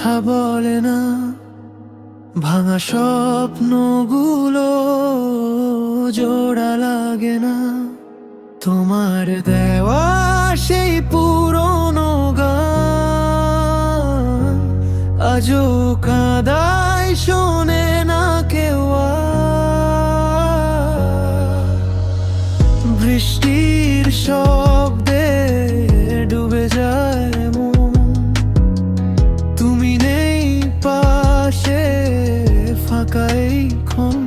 কথা বলে না, ভাঙা স্বপ্নগুলো জোড়া লাগে না। তোমার দেওয়া সেই পুরনো গান আজও কাদায় শোনে না কেউ আর। বৃষ্টির শব্দে ডুবে যায় মন, তুমি নেই পাশে, ফাঁকা এই ক্ষণ।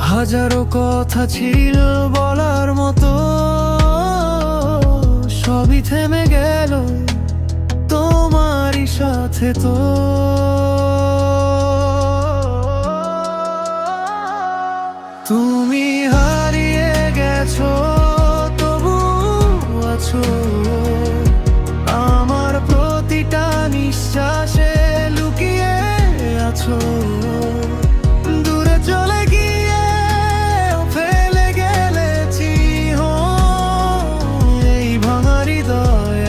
হাজারো কথা ছিল বলার মতো, সবই থেমে গেল তোমারই সাথে। তো তুমি হারিয়ে গেছো, তবু আছো আমার প্রতিটা নিঃশ্বাসে, লুকিয়ে আছো। দূরে চলে গিয়ে ফেলে গেলে চিহ্ন, এই ভাঙা হৃদয়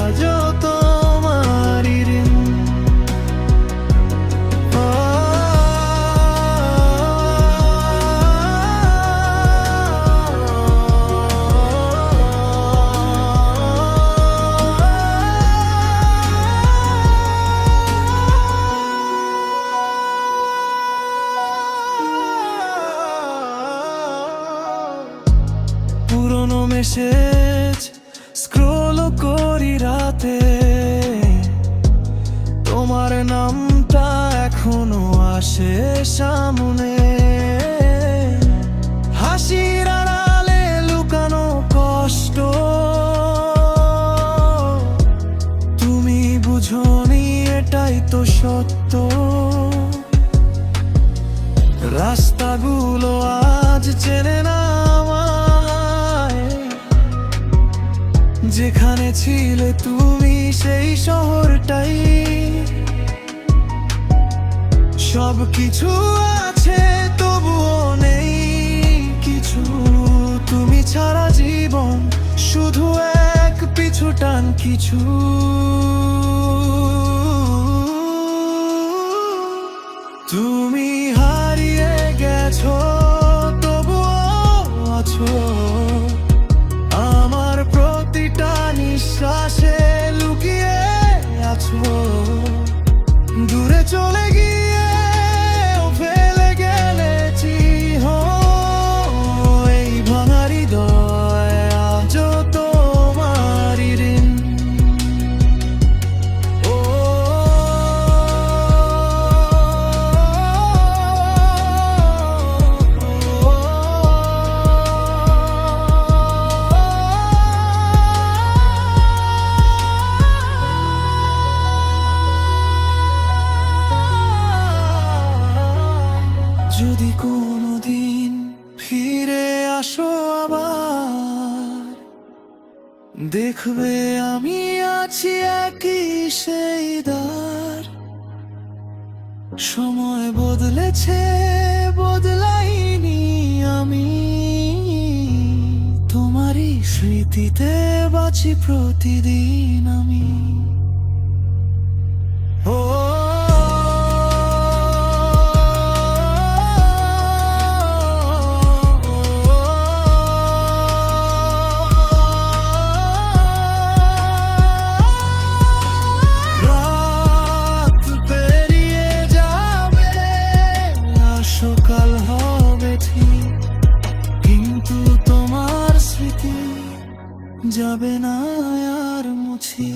আজও তোমারই ঋণ। পুরনো মেসেজ স্ক্রল করি রাতে, তোমার নামটা এখনো আসে সামনে। হাসির আড়ালে লুকানো কষ্ট, তুমি বুঝোনি এটাই তো সত্য। রাস্তাগুলো আজ চেনে না আমায়, যেখানে ছিলে তুমি সেই শহরটাই। সব কিছু আছে তবুও নেই কিছু, তুমি ছাড়া জীবন শুধু এক পিছু টান কিছু। তুমি হারিয়ে গেছো, তবুও আছো আমার প্রতিটা নিঃশ্বাসে, লুকিয়ে আছো। দূরে চলে গিয়ে ফেলে গেলে চিহ্ন, এই ভাঙা হৃদয় আজও তোমারই ঋণ। যদি কোনোদিন ফিরে আসো আবার, দেখবে আমি আছি একই সেই দ্বার। সময় বদলেছে, বদলাইনি আমি, তোমারই স্মৃতিতে বাঁচি প্রতিদিন আমি। ও সকাল হবে ঠিক, কিন্তু তোমার স্মৃতি যাবে না আর মুছি।